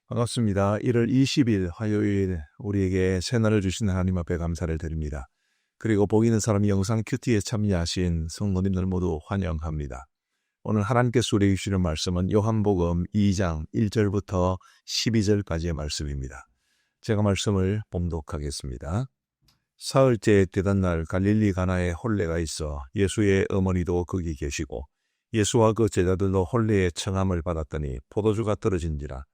반갑습니다. 1월 20일 화요일 우리에게 새날을 주신 하나님 앞에 감사를 드립니다. 그리고 복 있는 사람 영상 큐티에 참여하신 성도님들 모두 환영합니다. 오늘 하나님께서 우리에게 주시는 말씀은 요한복음 2장 1절부터 12절까지의 말씀입니다. 제가 말씀을 봉독하겠습니다. 사흘째 되던 날 갈릴리 가나에 혼례가 있어 예수의 어머니도 거기 계시고 예수와 그 제자들도 혼례의 청함을 받았더니 포도주가 떨어진지라.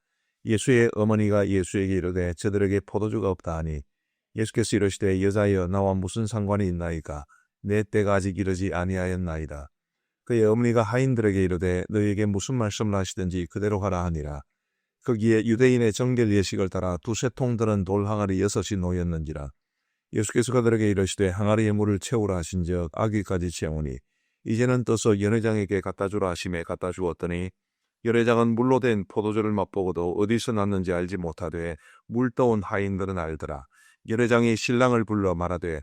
예수의 어머니가 예수에게 이르되 저들에게 포도주가 없다 하니 예수께서 이르시되 여자여 나와 무슨 상관이 있나이까 내 때가 아직 이르지 아니하였나이다. 그의 어머니가 하인들에게 이르되 너희에게 무슨 말씀을 하시든지 그대로 하라 하니라. 거기에 유대인의 정결 예식을 따라 두세 통 들은 돌 항아리 6이 놓였는지라. 예수께서 그들에게 이르시되 항아리에 물을 채우라 하신즉 아기까지 채우니 이제는 떠서 연회장에게 갖다 주라 하심에 갖다 주었더니 연회장은 물로 된 포도주를 맛보고도 어디서 났는지 알지 못하되 물 떠온 하인들은 알더라. 연회장이 신랑을 불러 말하되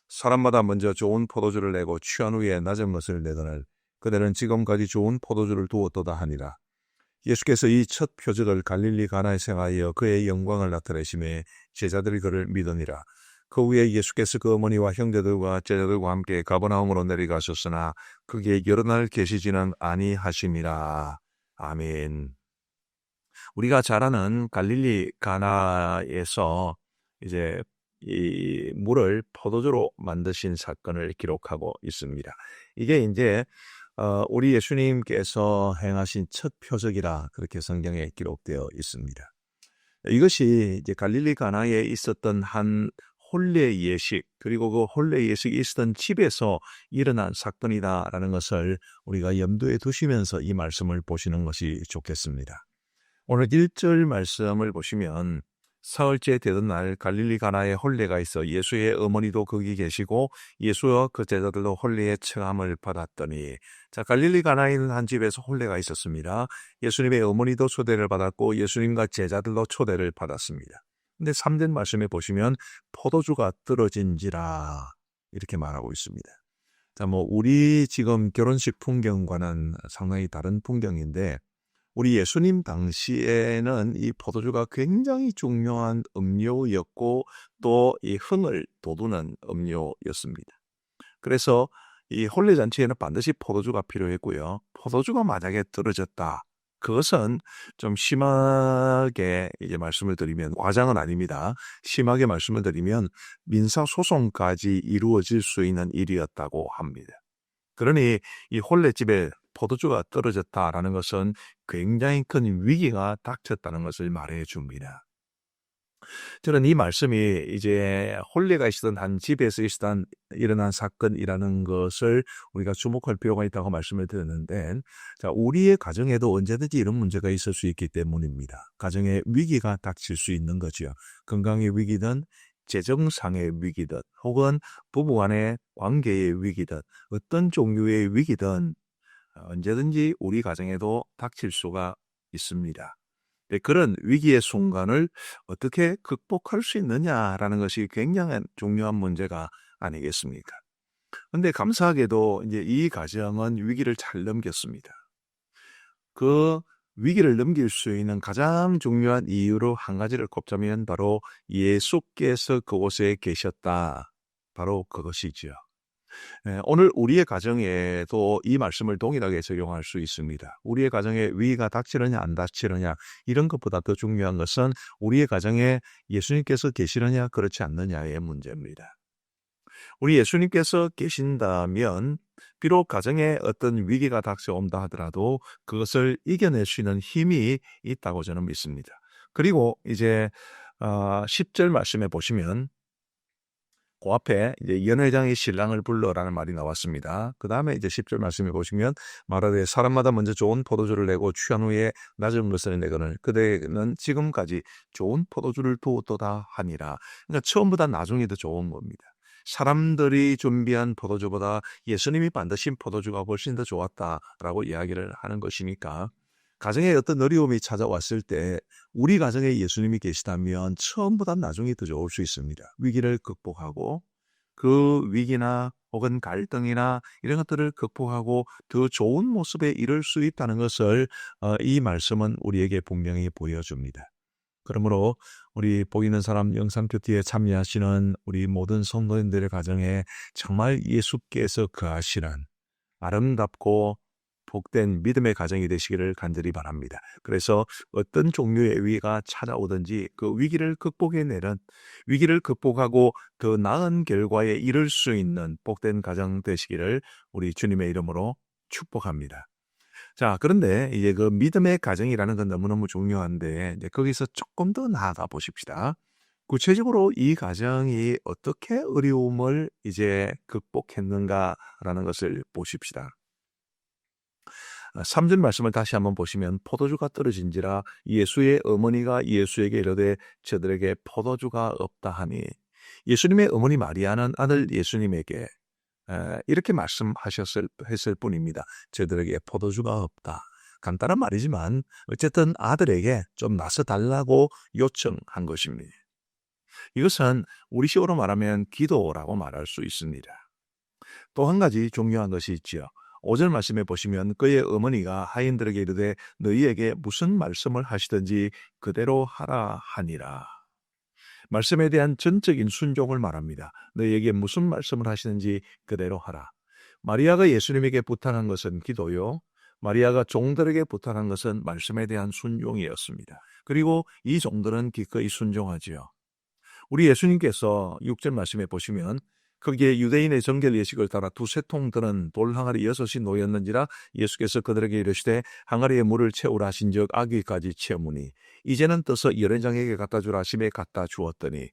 사람마다 먼저 좋은 포도주를 내고 취한 후에 낮은 것을 내거늘 그들은 지금까지 좋은 포도주를 두었도다 하니라. 예수께서 이 첫 표적을 갈릴리 가나에 행하여 그의 영광을 나타내심에 제자들이 그를 믿으니라. 그 후에 예수께서 그 어머니와 형제들과 제자들과 함께 가버나움으로 내려가셨으나 거기에 여러 날 계시지는 아니하심이라. 아멘. 우리가 잘 아는 갈릴리 가나에서 이제 이 물을 포도주로 만드신 사건을 기록하고 있습니다. 이게 이제 우리 예수님께서 행하신 첫 표적이라 그렇게 성경에 기록되어 있습니다. 이것이 이제 갈릴리 가나에 있었던 한 혼례 예식, 그리고 그 혼례 예식이 있었던 집에서 일어난 사건이다라는 것을 우리가 염두에 두시면서 이 말씀을 보시는 것이 좋겠습니다. 오늘 1절 말씀을 보시면 사흘째 되던 날 갈릴리 가나에 혼례가 있어 예수의 어머니도 거기 계시고 예수와 그 제자들도 혼례의 청함을 받았더니, 자, 갈릴리 가나에 있는 한 집에서 혼례가 있었습니다. 예수님의 어머니도 초대를 받았고 예수님과 제자들도 초대를 받았습니다. 근데 3절 말씀에 보시면 포도주가 떨어진지라 이렇게 말하고 있습니다. 자, 우리 지금 결혼식 풍경과는 상당히 다른 풍경인데, 우리 예수님 당시에는 이 포도주가 굉장히 중요한 음료였고 또 이 흥을 돋우는 음료였습니다. 그래서 이 혼례잔치에는 반드시 포도주가 필요했고요. 포도주가 만약에 떨어졌다, 그것은 좀 심하게 이제 말씀을 드리면, 과장은 아닙니다. 심하게 말씀을 드리면 민사소송까지 이루어질 수 있는 일이었다고 합니다. 그러니 이 혼례집에 포도주가 떨어졌다라는 것은 굉장히 큰 위기가 닥쳤다는 것을 말해 줍니다. 저는 이 말씀이 이제 혼례가 있었던 한 집에서 일어난 사건이라는 것을 우리가 주목할 필요가 있다고 말씀을 드렸는데, 자, 우리의 가정에도 언제든지 이런 문제가 있을 수 있기 때문입니다. 가정에 위기가 닥칠 수 있는 거죠. 건강의 위기든 재정상의 위기든 혹은 부부간의 관계의 위기든 어떤 종류의 위기든 언제든지 우리 가정에도 닥칠 수가 있습니다. 그런 위기의 순간을 어떻게 극복할 수 있느냐라는 것이 굉장히 중요한 문제가 아니겠습니까? 그런데 감사하게도 이제 이 가정은 위기를 잘 넘겼습니다. 그 위기를 넘길 수 있는 가장 중요한 이유로 한 가지를 꼽자면 바로 예수께서 그곳에 계셨다. 바로 그것이죠. 오늘 우리의 가정에도 이 말씀을 동일하게 적용할 수 있습니다. 우리의 가정에 위기가 닥치느냐 안 닥치느냐, 이런 것보다 더 중요한 것은 우리의 가정에 예수님께서 계시느냐 그렇지 않느냐의 문제입니다. 우리 예수님께서 계신다면 비록 가정에 어떤 위기가 닥쳐온다 하더라도 그것을 이겨낼 수 있는 힘이 있다고 저는 믿습니다. 그리고 이제 10절 말씀에 보시면 그 앞에 이제 연회장이 신랑을 불러라는 말이 나왔습니다. 그 다음에 이제 10절 말씀에 보시면 말하되 사람마다 먼저 좋은 포도주를 내고 취한 후에 낮은 것을 내거늘 그대는 지금까지 좋은 포도주를 두었도다 하니라. 그러니까 처음보다 나중이 더 좋은 겁니다. 사람들이 준비한 포도주보다 예수님이 만드신 포도주가 훨씬 더 좋았다라고 이야기를 하는 것이니까, 가정에 어떤 어려움이 찾아왔을 때 우리 가정에 예수님이 계시다면 처음보다 나중이 더 좋을 수 있습니다. 위기를 극복하고 그 위기나 혹은 갈등이나 이런 것들을 극복하고 더 좋은 모습에 이를 수 있다는 것을 이 말씀은 우리에게 분명히 보여줍니다. 그러므로 우리 보이는 사람 영상 큐티에 참여하시는 우리 모든 성도님들의 가정에 정말 예수께서 거하시는 아름답고 복된 믿음의 가정이 되시기를 간절히 바랍니다. 그래서 어떤 종류의 위기가 찾아오든지 그 위기를 극복해내는, 위기를 극복하고 더 나은 결과에 이를 수 있는 복된 가정 되시기를 우리 주님의 이름으로 축복합니다. 자, 그런데 이제 그 믿음의 가정이라는 건 너무너무 중요한데 이제 거기서 조금 더 나아가 보십시다. 구체적으로 이 가정이 어떻게 어려움을 이제 극복했는가라는 것을 보십시다. 3절 말씀을 다시 한번 보시면 포도주가 떨어진지라 예수의 어머니가 예수에게 이르되 저들에게 포도주가 없다 하니, 예수님의 어머니 마리아는 아들 예수님에게 이렇게 했을 뿐입니다. 저들에게 포도주가 없다. 간단한 말이지만 어쨌든 아들에게 좀 나서 달라고 요청한 것입니다. 이것은 우리식으로 말하면 기도라고 말할 수 있습니다. 또 한 가지 중요한 것이 있지요. 5절 말씀에 보시면 그의 어머니가 하인들에게 이르되 너희에게 무슨 말씀을 하시든지 그대로 하라 하니라. 말씀에 대한 전적인 순종을 말합니다. 너희에게 무슨 말씀을 하시든지 그대로 하라. 마리아가 예수님에게 부탁한 것은 기도요. 마리아가 종들에게 부탁한 것은 말씀에 대한 순종이었습니다. 그리고 이 종들은 기꺼이 순종하지요. 우리 예수님께서 6절 말씀에 보시면 거기에 유대인의 정결 예식을 따라 두세 통 드는 돌 항아리 6이 놓였는지라 예수께서 그들에게 이르시되 항아리에 물을 채우라 하신즉 아귀까지 채우니 이제는 떠서 연회장에게 갖다 주라 하심에 갖다 주었더니,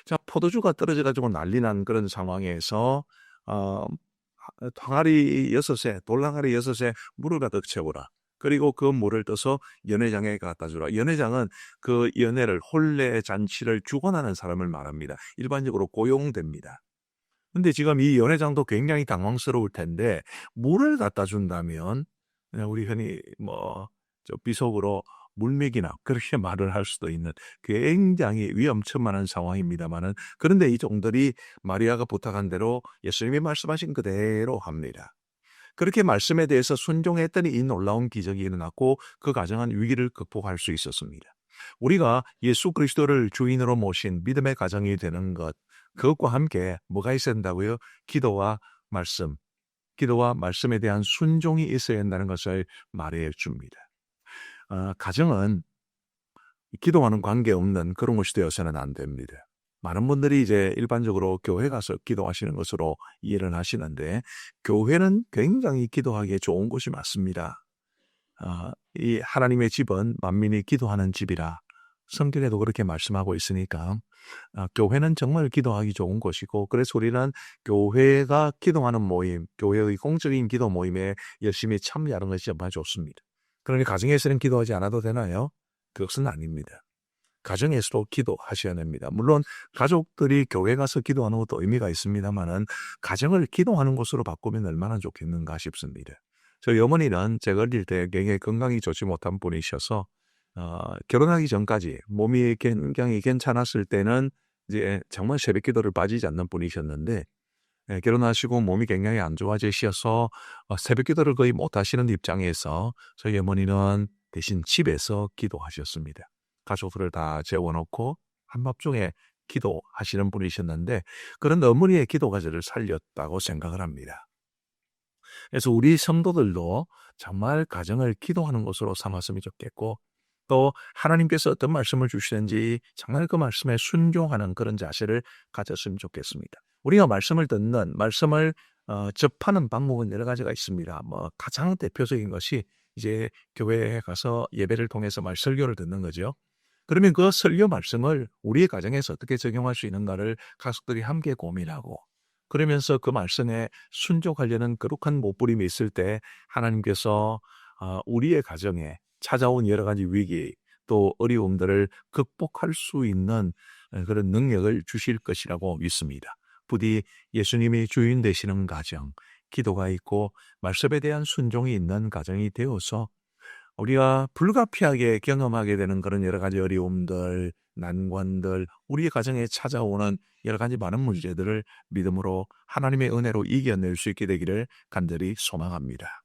자, 포도주가 떨어져 가지고 난리 난 그런 상황에서 항아리 6에 돌 항아리 6에 물을 가득 채우라. 그리고 그 물을 떠서 연회장에 갖다 주라. 연회장은 그 연회를 혼례 잔치를 주관하는 사람을 말합니다. 일반적으로 고용됩니다. 근데 지금 이 연회장도 굉장히 당황스러울 텐데 물을 갖다 준다면 그냥 우리 흔히 비속어로 물맥이나 그렇게 말을 할 수도 있는 굉장히 위험천만한 상황입니다만은, 그런데 이 종들이 마리아가 부탁한 대로 예수님이 말씀하신 그대로 합니다. 그렇게 말씀에 대해서 순종했더니 이 놀라운 기적이 일어났고 그 가정은 위기를 극복할 수 있었습니다. 우리가 예수 그리스도를 주인으로 모신 믿음의 가정이 되는 것, 그것과 함께 뭐가 있어야 된다고요? 기도와 말씀에 대한 순종이 있어야 한다는 것을 말해 줍니다. 가정은 기도와는 관계없는 그런 것이 되어서는 안 됩니다. 많은 분들이 이제 일반적으로 교회 가서 기도하시는 것으로 이해를 하시는데, 교회는 굉장히 기도하기에 좋은 곳이 맞습니다. 이 하나님의 집은 만민이 기도하는 집이라 성경에도 그렇게 말씀하고 있으니까 교회는 정말 기도하기 좋은 곳이고, 그래서 우리는 교회가 기도하는 모임, 교회의 공적인 기도 모임에 열심히 참여하는 것이 정말 좋습니다. 그러니 가정에서는 기도하지 않아도 되나요? 그것은 아닙니다. 가정에서도 기도하셔야 됩니다. 물론 가족들이 교회 가서 기도하는 것도 의미가 있습니다만은 가정을 기도하는 곳으로 바꾸면 얼마나 좋겠는가 싶습니다. 저희 어머니는 제가 어릴 때 굉장히 건강이 좋지 못한 분이셔서 결혼하기 전까지 몸이 굉장히 괜찮았을 때는 이제 정말 새벽 기도를 빠지지 않는 분이셨는데, 결혼하시고 몸이 굉장히 안 좋아지셔서 새벽 기도를 거의 못 하시는 입장에서 저희 어머니는 대신 집에서 기도하셨습니다. 가족들을 다 재워놓고 한밤중에 기도하시는 분이셨는데, 그런 어머니의 기도가 저를 살렸다고 생각을 합니다. 그래서 우리 성도들도 정말 가정을 기도하는 곳으로 삼았으면 좋겠고, 또 하나님께서 어떤 말씀을 주시는지 정말 그 말씀에 순종하는 그런 자세를 가졌으면 좋겠습니다. 우리가 말씀을 듣는, 말씀을 접하는 방법은 여러 가지가 있습니다. 가장 대표적인 것이 이제 교회에 가서 예배를 통해서 설교를 듣는 거죠. 그러면 그 설교 말씀을 우리의 가정에서 어떻게 적용할 수 있는가를 가족들이 함께 고민하고, 그러면서 그 말씀에 순종하려는 거룩한 못부림이 있을 때 하나님께서 우리의 가정에 찾아온 여러 가지 위기 또 어려움들을 극복할 수 있는 그런 능력을 주실 것이라고 믿습니다. 부디 예수님이 주인 되시는 가정, 기도가 있고 말씀에 대한 순종이 있는 가정이 되어서 우리가 불가피하게 경험하게 되는 그런 여러 가지 어려움들, 난관들, 우리 가정에 찾아오는 여러 가지 많은 문제들을 믿음으로 하나님의 은혜로 이겨낼 수 있게 되기를 간절히 소망합니다.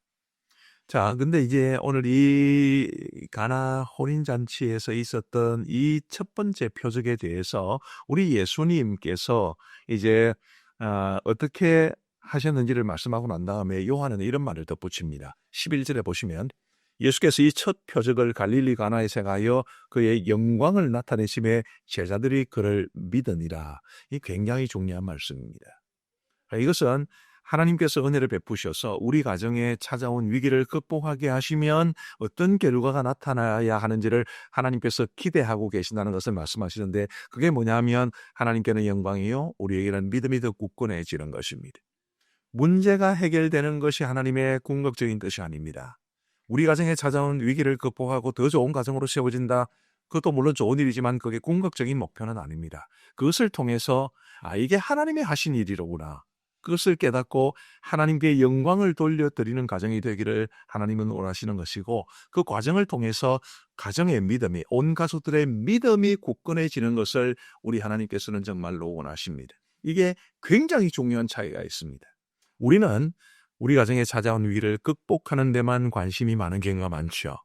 자, 근데 이제 오늘 이 가나 혼인잔치에서 있었던 이 첫 번째 표적에 대해서 우리 예수님께서 이제 어떻게 하셨는지를 말씀하고 난 다음에 요한은 이런 말을 덧붙입니다. 11절에 보시면 예수께서 이 첫 표적을 갈릴리 가나에서 행하여 그의 영광을 나타내심에 제자들이 그를 믿으니라. 이 굉장히 중요한 말씀입니다. 이것은 하나님께서 은혜를 베푸셔서 우리 가정에 찾아온 위기를 극복하게 하시면 어떤 결과가 나타나야 하는지를 하나님께서 기대하고 계신다는 것을 말씀하시는데, 그게 뭐냐면 하나님께는 영광이요 우리에게는 믿음이 더 굳건해지는 것입니다. 문제가 해결되는 것이 하나님의 궁극적인 뜻이 아닙니다. 우리 가정에 찾아온 위기를 극복하고 더 좋은 가정으로 세워진다. 그것도 물론 좋은 일이지만 그게 궁극적인 목표는 아닙니다. 그것을 통해서 이게 하나님이 하신 일이로구나. 그것을 깨닫고 하나님께 영광을 돌려드리는 가정이 되기를 하나님은 원하시는 것이고, 그 과정을 통해서 가정의 믿음이, 온 가족들의 믿음이 굳건해지는 것을 우리 하나님께서는 정말로 원하십니다. 이게 굉장히 중요한 차이가 있습니다. 우리는 우리 가정에 찾아온 위기를 극복하는 데만 관심이 많은 경우가 많죠.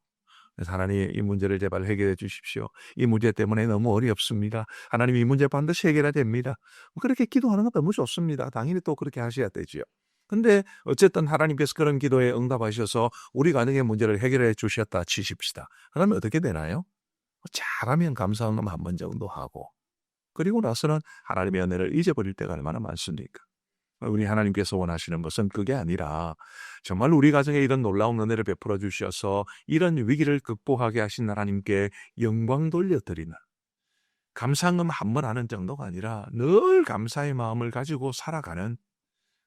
그래서 하나님, 이 문제를 제발 해결해 주십시오. 이 문제 때문에 너무 어렵습니다. 하나님, 이 문제 반드시 해결해야 됩니다. 그렇게 기도하는 건 너무 좋습니다. 당연히 또 그렇게 하셔야 되죠. 근데 어쨌든 하나님께서 그런 기도에 응답하셔서 우리 가정의 문제를 해결해 주셨다 치십시다. 그러면 어떻게 되나요? 잘하면 감사한 한 번 정도 하고, 그리고 나서는 하나님의 은혜를 잊어버릴 때가 얼마나 많습니까? 우리 하나님께서 원하시는 것은 그게 아니라 정말 우리 가정에 이런 놀라운 은혜를 베풀어 주셔서 이런 위기를 극복하게 하신 하나님께 영광 돌려드리는, 감사함 한 번 하는 정도가 아니라 늘 감사의 마음을 가지고 살아가는,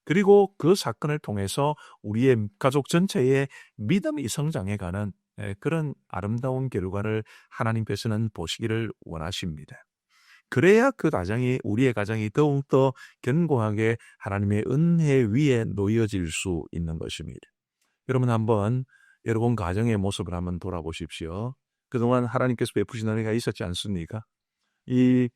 그리고 그 사건을 통해서 우리의 가족 전체의 믿음이 성장해가는 그런 아름다운 결과를 하나님께서는 보시기를 원하십니다. 그래야 그 가정이, 우리의 가정이 더욱더 견고하게 하나님의 은혜 위에 놓여질 수 있는 것입니다. 여러분, 한번 여러분 가정의 모습을 한번 돌아보십시오. 그동안 하나님께서 베푸신 은혜가 있었지 않습니까? 이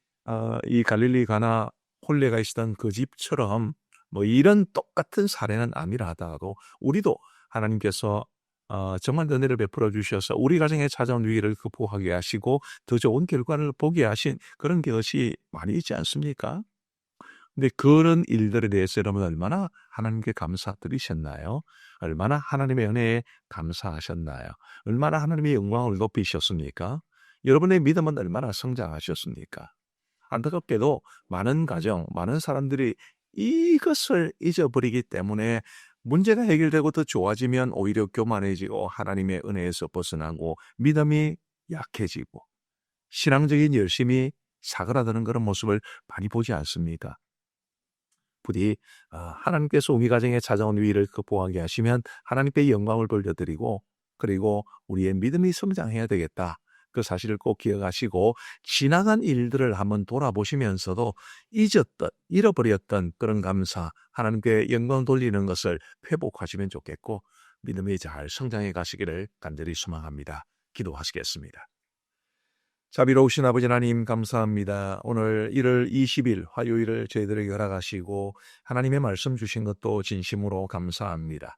갈릴리 가나 혼례가 있었던 그 집처럼 뭐 이런 똑같은 사례는 아니라 하더라도 우리도 하나님께서 정말 은혜를 베풀어 주셔서 우리 가정에 찾아온 위기를 극복하게 하시고 더 좋은 결과를 보게 하신 그런 것이 많이 있지 않습니까? 근데 그런 일들에 대해서 여러분 얼마나 하나님께 감사드리셨나요? 얼마나 하나님의 은혜에 감사하셨나요? 얼마나 하나님의 영광을 높이셨습니까? 여러분의 믿음은 얼마나 성장하셨습니까? 안타깝게도 많은 가정, 많은 사람들이 이것을 잊어버리기 때문에 문제가 해결되고 더 좋아지면 오히려 교만해지고 하나님의 은혜에서 벗어나고 믿음이 약해지고 신앙적인 열심이 사그라드는 그런 모습을 많이 보지 않습니까? 부디 하나님께서 우리 가정에 찾아온 위기를 극복하게 하시면 하나님께 영광을 돌려드리고, 그리고 우리의 믿음이 성장해야 되겠다. 그 사실을 꼭 기억하시고 지나간 일들을 한번 돌아보시면서도 잊었던, 잃어버렸던 그런 감사, 하나님께 영광 돌리는 것을 회복하시면 좋겠고, 믿음이 잘 성장해 가시기를 간절히 소망합니다. 기도하시겠습니다. 자비로우신 아버지 하나님, 감사합니다. 오늘 1월 20일 화요일을 저희들에게 허락하시고 하나님의 말씀 주신 것도 진심으로 감사합니다.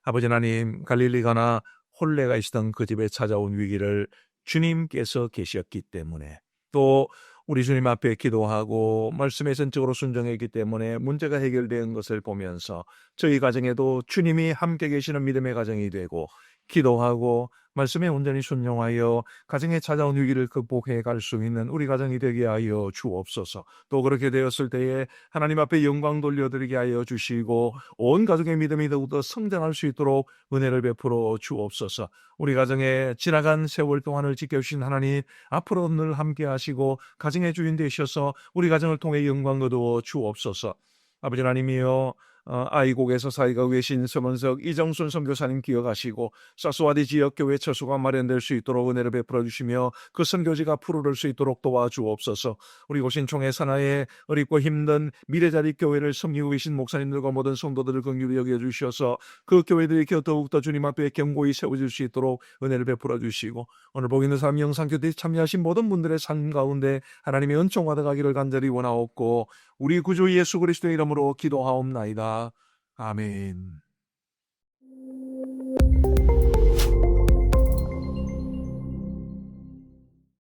아버지 하나님, 갈릴리 가나 혼례가 있었던 그 집에 찾아온 위기를 주님께서 계셨기 때문에, 또 우리 주님 앞에 기도하고 말씀에 전적으로 순종했기 때문에 문제가 해결된 것을 보면서 저희 가정에도 주님이 함께 계시는 믿음의 가정이 되고, 기도하고 말씀에 온전히 순종하여 가정에 찾아온 위기를 극복해 갈 수 있는 우리 가정이 되게 하여 주옵소서. 또 그렇게 되었을 때에 하나님 앞에 영광 돌려드리게 하여 주시고 온 가족의 믿음이 더욱더 성장할 수 있도록 은혜를 베풀어 주옵소서. 우리 가정에 지나간 세월 동안을 지켜주신 하나님, 앞으로 늘 함께 하시고 가정의 주인 되셔서 우리 가정을 통해 영광 거두어 주옵소서. 아버지 하나님이여, 아이곡에서 사역하고 계신 서문석 이정순 선교사님 기억하시고 사수와디 지역교회 처소가 마련될 수 있도록 은혜를 베풀어 주시며 그 선교지가 푸르를 수 있도록 도와주옵소서. 우리 고신총회 산하에 어렵고 힘든 미래자리 교회를 섬기고 계신 목사님들과 모든 성도들을 긍휼히 여겨주셔서 그 교회들이 더욱더 주님 앞에 견고히 세워질 수 있도록 은혜를 베풀어 주시고, 오늘 보고 있는 사람 영상교대에 참여하신 모든 분들의 삶 가운데 하나님의 은총 받아가기를 간절히 원하옵고 우리 구주 예수 그리스도의 이름으로 기도하옵나이다. 아멘.